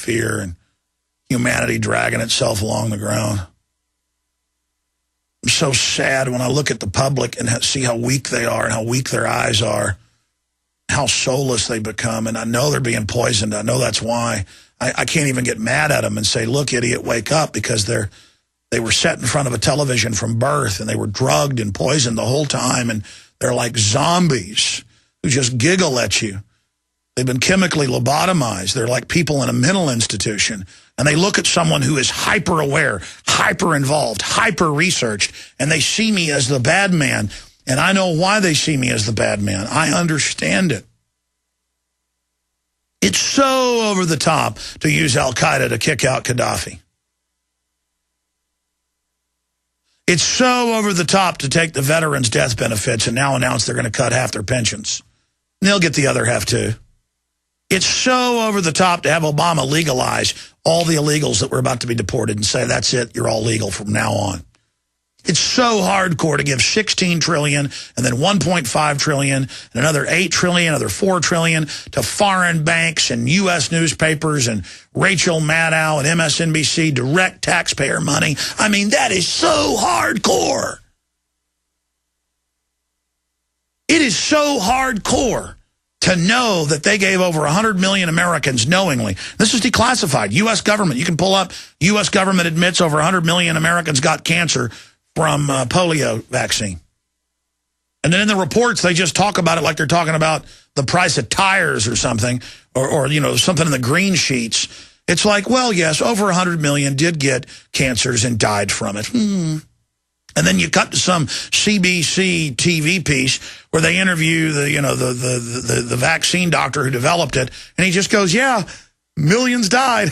fear and humanity dragging itself along the ground. I'm so sad when I look at the public and see how weak they are and how weak their eyes are, how soulless they become. And I know they're being poisoned. I know that's why. I can't even get mad at them and say, look, idiot, wake up, because they were set in front of a television from birth, and they were drugged and poisoned the whole time, and they're like zombies who just giggle at you. They've been chemically lobotomized. They're like people in a mental institution. And they look at someone who is hyper-aware, hyper-involved, hyper-researched, and they see me as the bad man. And I know why they see me as the bad man. I understand it. It's so over the top to use al-Qaeda to kick out Gaddafi. It's so over the top to take the veterans' death benefits and now announce they're going to cut half their pensions. And they'll get the other half too. It's so over the top to have Obama legalize all the illegals that were about to be deported and say, that's it, you're all legal from now on. It's so hardcore to give $16 trillion and then $1.5 trillion and another $8 trillion, another $4 trillion to foreign banks and U.S. newspapers and Rachel Maddow and MSNBC, direct taxpayer money. I mean, that is so hardcore. It is so hardcore to know that they gave over 100 million Americans knowingly. This is declassified. U.S. government. You can pull up, U.S. government admits over 100 million Americans got cancer from polio vaccine. And then in the reports, they just talk about it like they're talking about the price of tires or something, or you know, something in the green sheets. It's like, well, yes, over 100 million did get cancers and died from it. And then you cut to some CBC TV piece where they interview the vaccine doctor who developed it, and he just goes, yeah, millions died.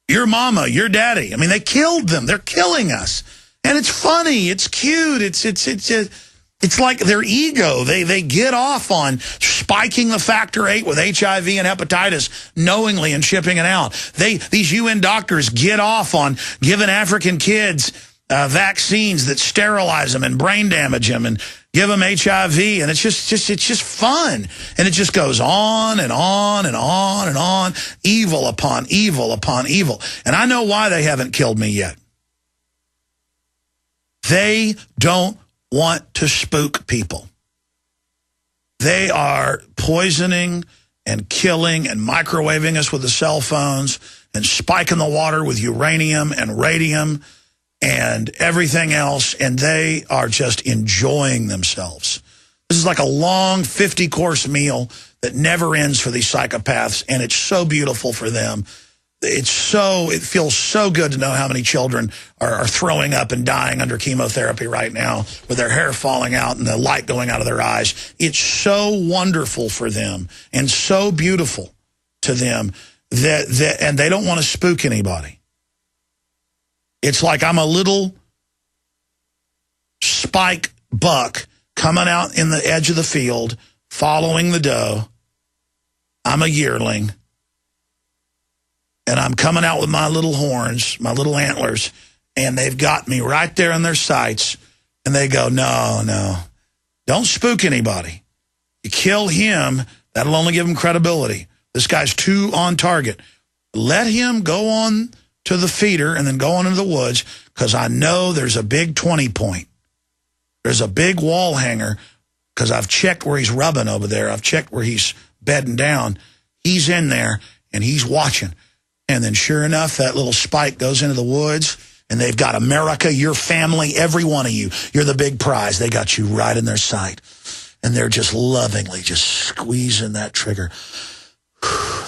Your mama, your daddy. I mean, they killed them. They're killing us. And it's funny. It's cute. It's like their ego. They get off on spiking the factor 8 with HIV and hepatitis knowingly and shipping it out. These UN doctors get off on giving African kids vaccines that sterilize them and brain damage them and give them HIV, and it's just fun. And it just goes on and on and on and on, evil upon evil upon evil. And I know why they haven't killed me yet. They don't want to spook people. They are poisoning and killing and microwaving us with the cell phones and spiking the water with uranium and radium and everything else, and they are just enjoying themselves. This is like a long 50-course meal that never ends for these psychopaths, and it's so beautiful for them. It feels so good to know how many children are throwing up and dying under chemotherapy right now with their hair falling out and the light going out of their eyes. It's so wonderful for them and so beautiful to them and they don't want to spook anybody. It's like I'm a little spike buck coming out in the edge of the field, following the doe. I'm a yearling. And I'm coming out with my little horns, my little antlers, and they've got me right there in their sights. And they go, no, don't spook anybody. You kill him, that'll only give him credibility. This guy's too on target. Let him go on to the feeder and then go on into the woods, because I know there's a big 20-point. There's a big wall hanger, because I've checked where he's rubbing over there. I've checked where he's bedding down. He's in there, and he's watching. And then sure enough, that little spike goes into the woods, and they've got America, your family, every one of you. You're the big prize. They got you right in their sight. And they're just lovingly just squeezing that trigger.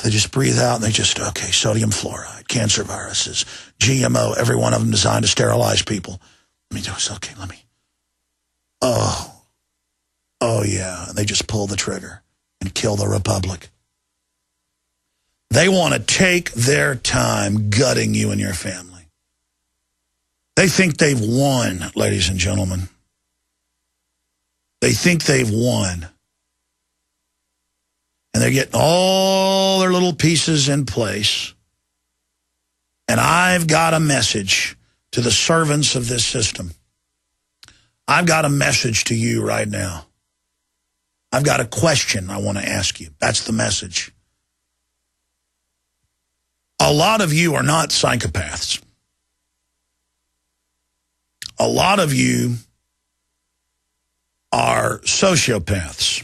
They just breathe out, and they just, okay, sodium fluoride, cancer viruses, GMO, every one of them designed to sterilize people. Let me do this. Okay, let me. Oh, yeah. And they just pull the trigger and kill the republic. They want to take their time gutting you and your family. They think they've won, ladies and gentlemen. They think they've won. And they're getting all their little pieces in place. And I've got a message to the servants of this system. I've got a message to you right now. I've got a question I want to ask you. That's the message. A lot of you are not psychopaths. A lot of you are sociopaths.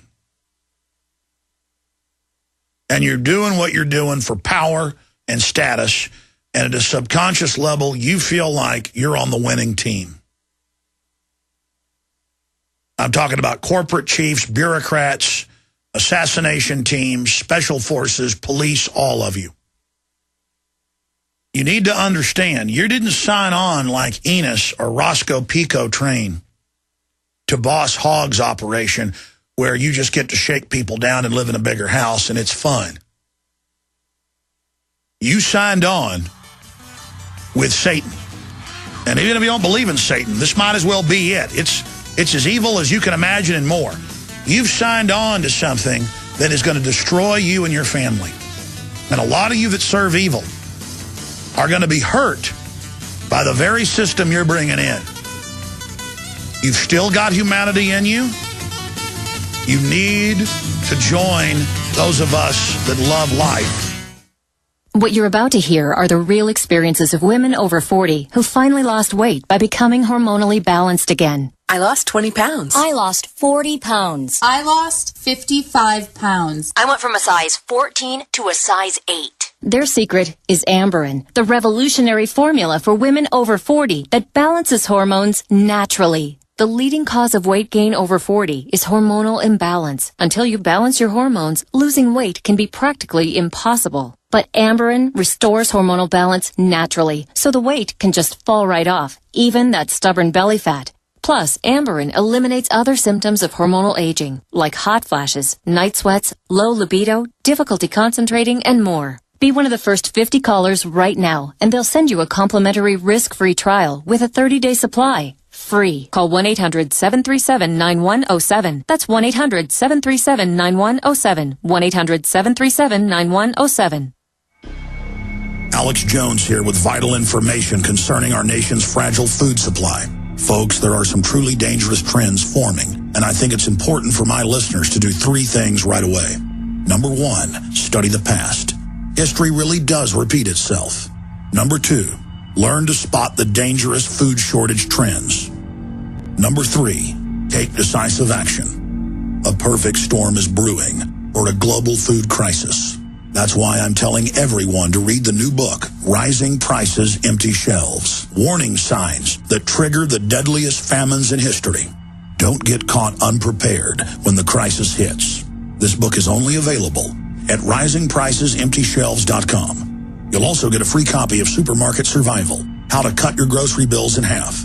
And you're doing what you're doing for power and status, and at a subconscious level, you feel like you're on the winning team. I'm talking about corporate chiefs, bureaucrats, assassination teams, special forces, police, all of you. You need to understand, you didn't sign on like Enos or Roscoe Pico Train to Boss Hogg's operation where you just get to shake people down and live in a bigger house and it's fun. You signed on with Satan. And even if you don't believe in Satan, this might as well be it. It's as evil as you can imagine and more. You've signed on to something that is going to destroy you and your family. And a lot of you that serve evil are going to be hurt by the very system you're bringing in. You've still got humanity in you. You need to join those of us that love life. What you're about to hear are the real experiences of women over 40 who finally lost weight by becoming hormonally balanced again. I lost 20 pounds. I lost 40 pounds. I lost 55 pounds. I went from a size 14 to a size 8. Their secret is Amberin, the revolutionary formula for women over 40 that balances hormones naturally. The leading cause of weight gain over 40 is hormonal imbalance. Until you balance your hormones, losing weight can be practically impossible. But Amberin restores hormonal balance naturally, so the weight can just fall right off, even that stubborn belly fat. Plus, Amberin eliminates other symptoms of hormonal aging, like hot flashes, night sweats, low libido, difficulty concentrating, and more. Be one of the first 50 callers right now, and they'll send you a complimentary risk-free trial with a 30-day supply. Free. Call 1-800-737-9107. That's 1-800-737-9107. 1-800-737-9107. Alex Jones here with vital information concerning our nation's fragile food supply. Folks, there are some truly dangerous trends forming, and I think it's important for my listeners to do three things right away. Number one, study the past. History really does repeat itself. Number two, learn to spot the dangerous food shortage trends. Number three, take decisive action. A perfect storm is brewing, or a global food crisis. That's why I'm telling everyone to read the new book, Rising Prices, Empty Shelves. Warning signs that trigger the deadliest famines in history. Don't get caught unprepared when the crisis hits. This book is only available at risingpricesemptyshelves.com. You'll also get a free copy of Supermarket Survival, How to Cut Your Grocery Bills in Half.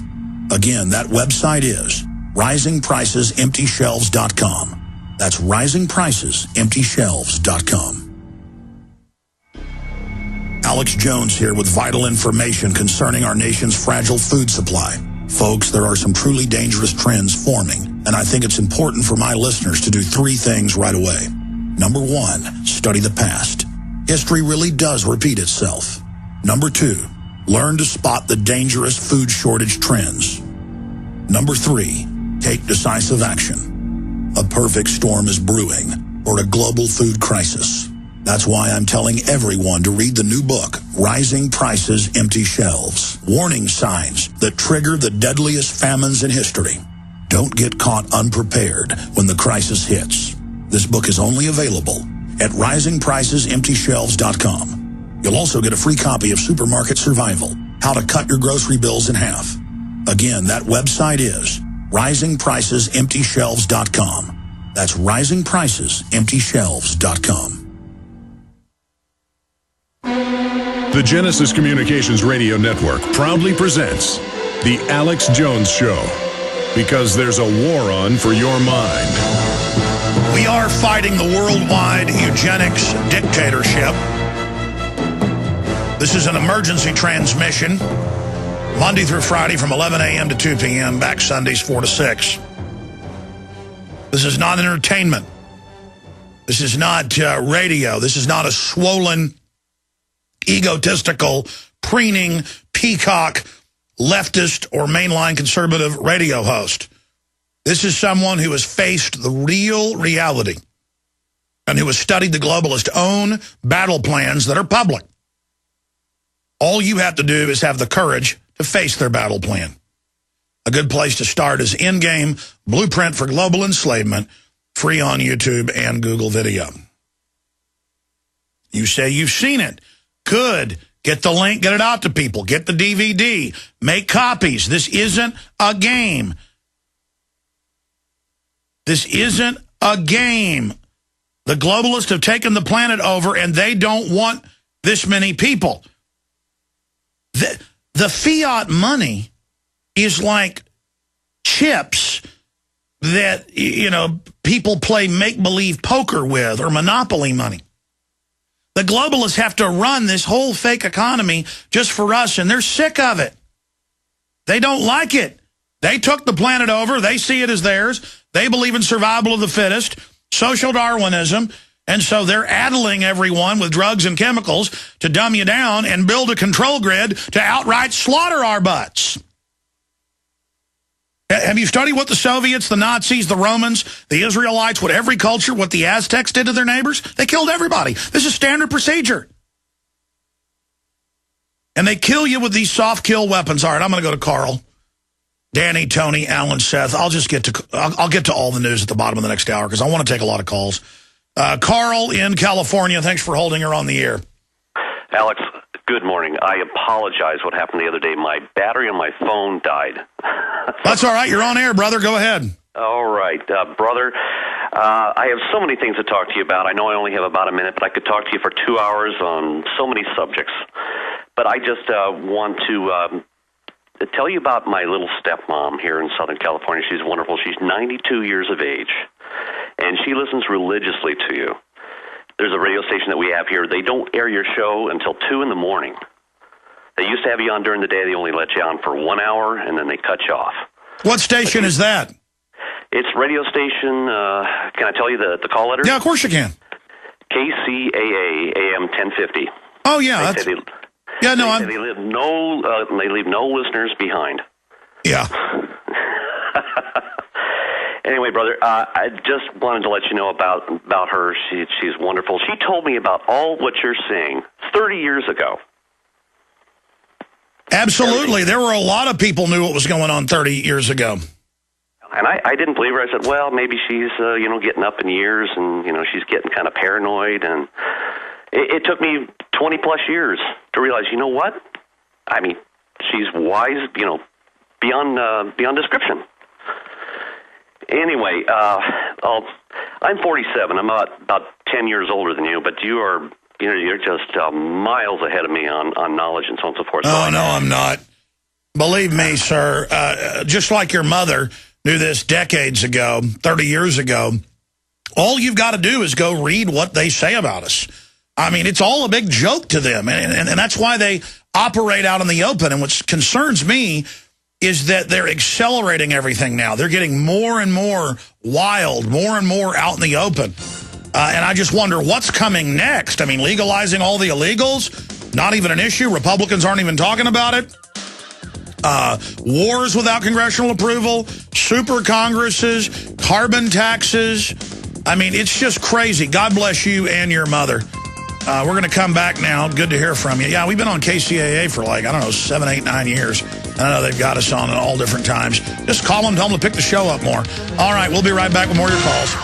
Again, that website is risingpricesemptyshelves.com. That's risingpricesemptyshelves.com. Alex Jones here with vital information concerning our nation's fragile food supply. Folks, there are some truly dangerous trends forming, and I think it's important for my listeners to do three things right away. Number one, study the past. History really does repeat itself. Number two, learn to spot the dangerous food shortage trends. Number three, take decisive action. A perfect storm is brewing, or a global food crisis. That's why I'm telling everyone to read the new book, Rising Prices, Empty Shelves. Warning signs that trigger the deadliest famines in history. Don't get caught unprepared when the crisis hits. This book is only available at risingpricesemptyshelves.com. You'll also get a free copy of Supermarket Survival, How to Cut Your Grocery Bills in Half. Again, that website is risingpricesemptyshelves.com. That's risingpricesemptyshelves.com. The Genesis Communications Radio Network proudly presents The Alex Jones Show, because there's a war on for your mind. We are fighting the worldwide eugenics dictatorship. This is an emergency transmission, Monday through Friday from 11 a.m. to 2 p.m., back Sundays 4 to 6. This is not entertainment. This is not radio. This is not a swollen, egotistical, preening, peacock, leftist, or mainline conservative radio host. This is someone who has faced the real reality and who has studied the globalists' own battle plans that are public. All you have to do is have the courage to face their battle plan. A good place to start is Endgame, Blueprint for Global Enslavement, free on YouTube and Google Video. You say you've seen it. Good. Get the link, get it out to people. Get the DVD. Make copies. This isn't a game. This isn't a game. The globalists have taken the planet over, and they don't want this many people. The fiat money is like chips that, you know, people play make-believe poker with, or Monopoly money. The globalists have to run this whole fake economy just for us, and they're sick of it. They don't like it. They took the planet over. They see it as theirs. They believe in survival of the fittest, social Darwinism, and so they're addling everyone with drugs and chemicals to dumb you down and build a control grid to outright slaughter our butts. Have you studied what the Soviets, the Nazis, the Romans, the Israelites, what every culture, what the Aztecs did to their neighbors? They killed everybody. This is standard procedure. And they kill you with these soft kill weapons. All right, I'm going to go to Carl, Danny, Tony, Alan, Seth. I'll get to all the news at the bottom of the next hour because I want to take a lot of calls. Carl in California, thanks for holding her on the air. Alex, good morning. I apologize what happened the other day. My battery on my phone died. That's all right. You're on air, brother. Go ahead. All right, brother. I have so many things to talk to you about. I know I only have about a minute, but I could talk to you for 2 hours on so many subjects. But I just want to tell you about my little stepmom here in Southern California. She's wonderful. She's 92 years of age, and she listens religiously to you. There's a radio station that we have here. They don't air your show until 2 in the morning. They used to have you on during the day. They only let you on for 1 hour, and then they cut you off. What station is that? It's radio station, can I tell you the call letter? Yeah, of course you can. KCAA, AM 1050. Oh, yeah. They leave no listeners behind. Yeah. Anyway, brother, I just wanted to let you know about her. She's wonderful. She told me about all what you're saying 30 years ago. Absolutely. There were a lot of people knew what was going on 30 years ago. And I didn't believe her. I said, well, maybe she's, getting up in years and, she's getting kind of paranoid. And it took me 20-plus years to realize, you know what? I mean, she's wise, beyond description. Anyway, I'm 47. I'm about 10 years older than you, but you are, you're just miles ahead of me on knowledge and so on and so forth. Oh, no, I'm not. Believe me, sir, just like your mother knew this decades ago, 30 years ago, all you've got to do is go read what they say about us. I mean, it's all a big joke to them, and that's why they operate out in the open. And what concerns me is that they're accelerating everything now. They're getting more and more wild, more and more out in the open. And I just wonder what's coming next. I mean, legalizing all the illegals, not even an issue. Republicans aren't even talking about it. Wars without congressional approval, super Congresses, carbon taxes. I mean, it's just crazy. God bless you and your mother. We're going to come back now. Good to hear from you. Yeah, we've been on KCAA for 7, 8, 9 years. I know they've got us on at all different times. Just call them, tell them to pick the show up more. All right, we'll be right back with more of your calls.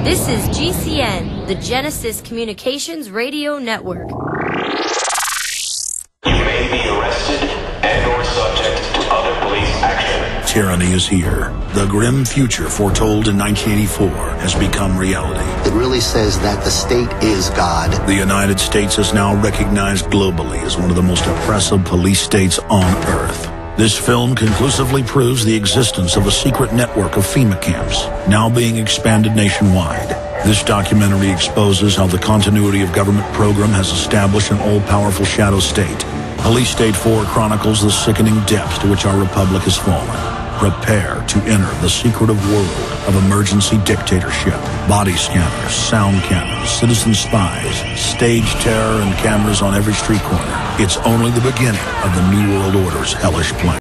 This is GCN, the Genesis Communications Radio Network. You may be arrested and or subject to other police action. Tyranny is here. The grim future foretold in 1984 has become reality. It really says that the state is God. The United States is now recognized globally as one of the most oppressive police states on Earth. This film conclusively proves the existence of a secret network of FEMA camps, now being expanded nationwide. This documentary exposes how the continuity of government program has established an all-powerful shadow state. Police State 4 chronicles the sickening depths to which our republic has fallen. Prepare to enter the secretive world of emergency dictatorship. Body scanners, sound cannons, citizen spies, stage terror, and cameras on every street corner. It's only the beginning of the New World Order's hellish plan.